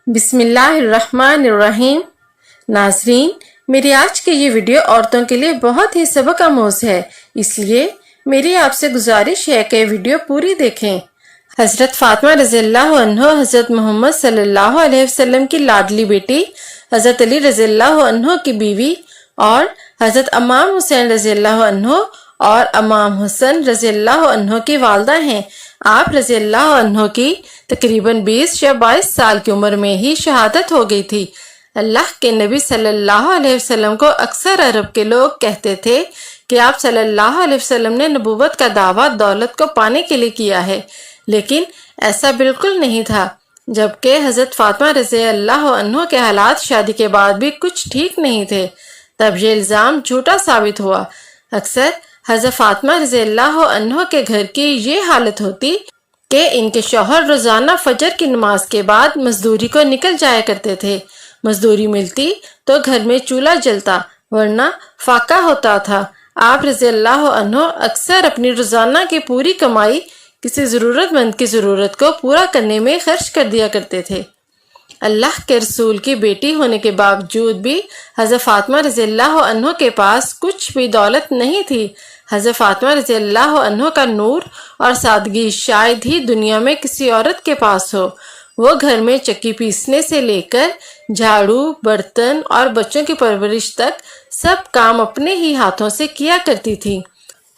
بسم اللہ الرحمن الرحیم۔ ناظرین، میری آج کی یہ ویڈیو عورتوں کے لیے بہت ہی سبق آموز ہے، اس لیے میری آپ سے گزارش ہے کہ ویڈیو پوری دیکھیں۔ حضرت فاطمہ رضی اللہ عنہ حضرت محمد صلی اللہ علیہ وسلم کی لاڈلی بیٹی، حضرت علی رضی اللہ عنہ کی بیوی اور حضرت امام حسین رضی اللہ عنہ اور امام حسن رضی اللہ عنہ کی والدہ ہیں۔ آپ رضی اللہ عنہ کی تقریباً 20 یا 22 سال کی عمر میں ہی شہادت ہو گئی تھی۔ اللہ کے نبی صلی اللہ علیہ وسلم کو اکثر عرب کے لوگ کہتے تھے کہ آپ صلی اللہ علیہ وسلم نے نبوت کا دعویٰ دولت کو پانے کے لیے کیا ہے، لیکن ایسا بالکل نہیں تھا، جبکہ حضرت فاطمہ رضی اللہ عنہ کے حالات شادی کے بعد بھی کچھ ٹھیک نہیں تھے۔ تب یہ الزام جھوٹا ثابت ہوا۔ اکثر حضرت فاطمہ رضی اللہ عنہ کے گھر کی یہ حالت ہوتی کہ ان کے شوہر روزانہ فجر کی نماز کے بعد مزدوری کو نکل جایا کرتے تھے۔ مزدوری ملتی تو گھر میں چولہا جلتا، ورنہ فاقہ ہوتا تھا۔ آپ رضی اللہ عنہ اکثر اپنی روزانہ کی پوری کمائی کسی ضرورت مند کی ضرورت کو پورا کرنے میں خرچ کر دیا کرتے تھے۔ اللہ کے رسول کی بیٹی ہونے کے باوجود بھی حضرت فاطمہ رضی اللہ عنہ کے پاس کچھ بھی دولت نہیں تھی۔ حضرت فاطمہ رضی اللہ عنہ کا نور اور سادگی شاید ہی دنیا میں کسی عورت کے پاس ہو۔ وہ گھر میں چکی پیسنے سے لے کر جھاڑو، برتن اور بچوں کی پرورش تک سب کام اپنے ہی ہاتھوں سے کیا کرتی تھی۔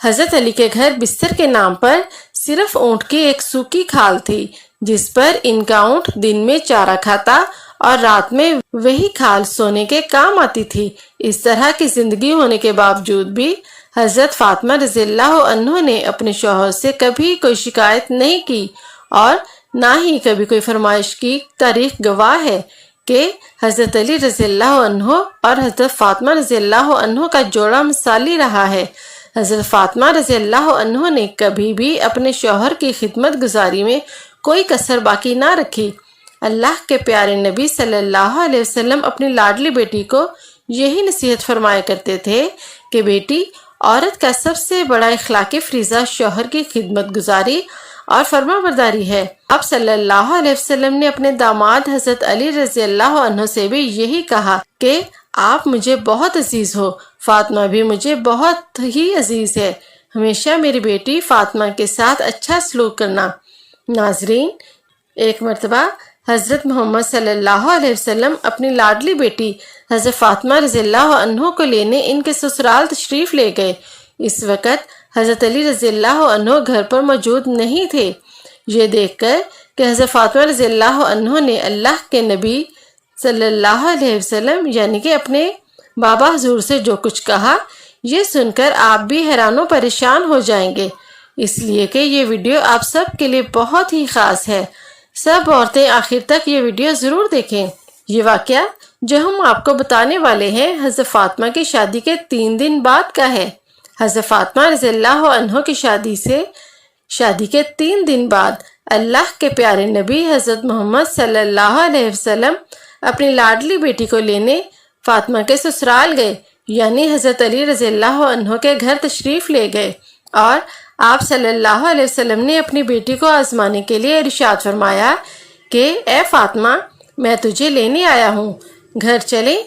حضرت علی کے گھر بستر کے نام پر صرف اونٹ کی ایک سوکھی کھال تھی، جس پر ان کا اونٹ دن میں چارہ کھاتا اور رات میں وہی کھال سونے کے کام آتی تھی۔ اس طرح کی زندگی ہونے کے باوجود بھی حضرت فاطمہ رضی اللہ عنہ نے اپنے شوہر سے کبھی کوئی شکایت نہیں کی اور نہ ہی کبھی کوئی فرمائش کی۔ تاریخ گواہ ہے کہ حضرت علی رضی اللہ عنہ اور حضرت فاطمہ رضی اللہ عنہ کا جوڑا مثالی رہا ہے۔ حضرت فاطمہ رضی اللہ عنہ نے کبھی بھی اپنے شوہر کی خدمت گزاری میں کوئی کسر باقی نہ رکھی۔ اللہ کے پیارے نبی صلی اللہ علیہ وسلم اپنی لاڈلی بیٹی کو یہی نصیحت فرمایا کرتے تھے کہ بیٹی، عورت کا سب سے بڑا اخلاقی فریضہ شوہر کی خدمت گزاری اور فرما برداری ہے۔ آپ صلی اللہ علیہ وسلم نے اپنے داماد حضرت علی رضی اللہ عنہ سے بھی یہی کہا کہ آپ مجھے بہت عزیز ہو، فاطمہ بھی مجھے بہت ہی عزیز ہے، ہمیشہ میری بیٹی فاطمہ کے ساتھ اچھا سلوک کرنا۔ ناظرین، ایک مرتبہ حضرت محمد صلی اللہ علیہ وسلم اپنی لاڈلی بیٹی حضرت فاطمہ رضی اللہ عنہ کو لینے ان کے سسرال تشریف لے گئے۔ اس وقت حضرت علی رضی اللہ عنہ گھر پر موجود نہیں تھے۔ یہ دیکھ کر کہ حضرت فاطمہ رضی اللہ عنہ نے اللہ کے نبی صلی اللہ علیہ وسلم یعنی کہ اپنے بابا حضور سے جو کچھ کہا، یہ سن کر آپ بھی حیران و پریشان ہو جائیں گے، اس لیے کہ یہ ویڈیو آپ سب کے لیے بہت ہی خاص ہے۔ سب عورتیں آخر تک یہ ویڈیو ضرور دیکھیں۔ یہ واقعہ جو ہم آپ کو بتانے والے ہیں حضرت فاطمہ کی شادی کے 3 دن بعد کا ہے۔ حضرت فاطمہ رضی اللہ عنہ کی شادی کے 3 دن بعد اللہ کے پیارے نبی حضرت محمد صلی اللہ علیہ وسلم اپنی لاڈلی بیٹی کو لینے فاطمہ کے سسرال گئے، یعنی حضرت علی رضی اللہ عنہ کے گھر تشریف لے گئے، اور آپ صلی اللہ علیہ وسلم نے اپنی بیٹی کو آزمانے کے لیے ارشاد فرمایا کہ اے فاطمہ، میں تجھے لینے آیا ہوں، گھر چلیں۔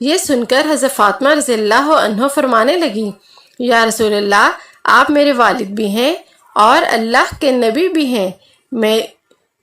یہ سن کر حضرت فاطمہ رضی اللہ عنہ فرمانے لگی، یا رسول اللہ، آپ میرے والد بھی ہیں اور اللہ کے نبی بھی ہیں،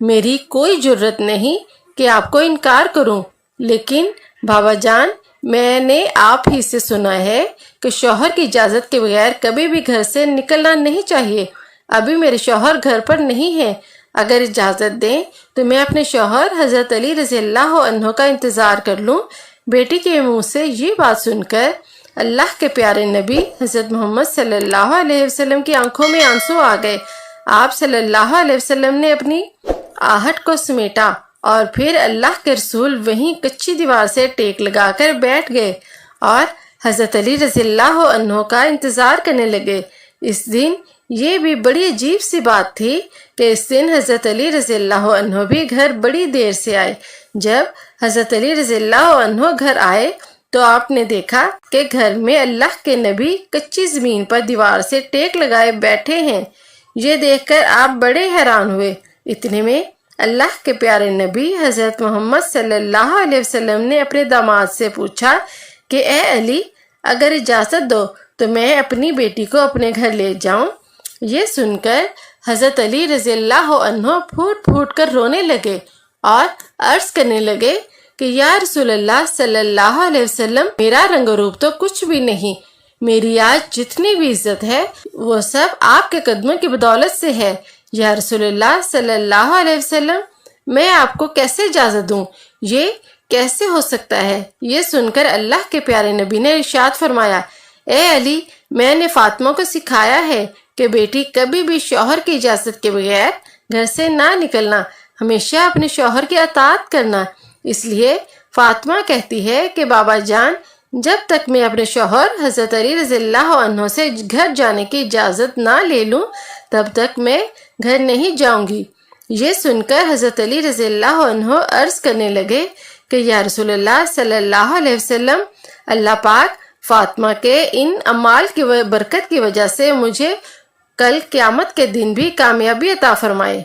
میری کوئی جرت نہیں کہ آپ کو انکار کروں، لیکن بابا جان، میں نے آپ ہی سے سنا ہے کہ شوہر کی اجازت کے بغیر کبھی بھی گھر سے نکلنا نہیں چاہیے۔ ابھی میرے شوہر گھر پر نہیں ہیں، اگر اجازت دیں تو میں اپنے شوہر حضرت علی رضی اللہ عنہ کا انتظار کر لوں۔ بیٹی کے منہ سے یہ بات سن کر اللہ کے پیارے نبی حضرت محمد صلی اللہ علیہ وسلم کی آنکھوں میں آنسو آ گئے۔ آپ صلی اللہ علیہ وسلم نے اپنی آہٹ کو سمیٹا اور پھر اللہ کے رسول وہیں کچی دیوار سے ٹیک لگا کر بیٹھ گئے اور حضرت علی رضی اللہ عنہ کا انتظار کرنے لگے۔ اس دن یہ بھی بڑی عجیب سی بات تھی کہ اس دن حضرت علی رضی اللہ عنہ بھی گھر بڑی دیر سے آئے۔ جب حضرت علی رضی اللہ عنہ گھر آئے تو آپ نے دیکھا کہ گھر میں اللہ کے نبی کچی زمین پر دیوار سے ٹیک لگائے بیٹھے ہیں۔ یہ دیکھ کر آپ بڑے حیران ہوئے۔ اتنے میں اللہ کے پیارے نبی حضرت محمد صلی اللہ علیہ وسلم نے اپنے داماد سے پوچھا کہ اے علی، اگر اجازت دو تو میں اپنی بیٹی کو اپنے گھر لے جاؤں۔ یہ سن کر حضرت علی رضی اللہ عنہ پھوٹ پھوٹ کر رونے لگے اور عرض کرنے لگے کہ یا رسول اللہ صلی اللہ علیہ وسلم، میرا رنگ و روپ تو کچھ بھی نہیں، میری آج جتنی بھی عزت ہے وہ سب آپ کے قدموں کی بدولت سے ہے۔ یا رسول اللہ صلی اللہ علیہ وسلم، میں آپ کو کیسے اجازت دوں؟ یہ کیسے ہو سکتا ہے؟ یہ سن کر اللہ کے پیارے نبی نے ارشاد فرمایا، اے علی، میں نے فاطمہ کو سکھایا ہے کہ بیٹی کبھی بھی شوہر کی اجازت کے بغیر گھر سے نہ نکلنا، ہمیشہ اپنے شوہر کی اطاعت کرنا۔ اس لیے فاطمہ کہتی ہے کہ بابا جان، جب تک میں اپنے شوہر حضرت علی رضی اللہ عنہ سے گھر جانے کی اجازت نہ لے لوں تب تک میں گھر نہیں جاؤں گی۔ یہ سن کر حضرت علی رضی اللہ عنہ عرض کرنے لگے کہ یا رسول اللہ صلی اللہ علیہ وسلم، اللہ پاک فاطمہ کے ان اعمال کی برکت کی وجہ سے مجھے کل قیامت کے دن بھی کامیابی عطا فرمائے۔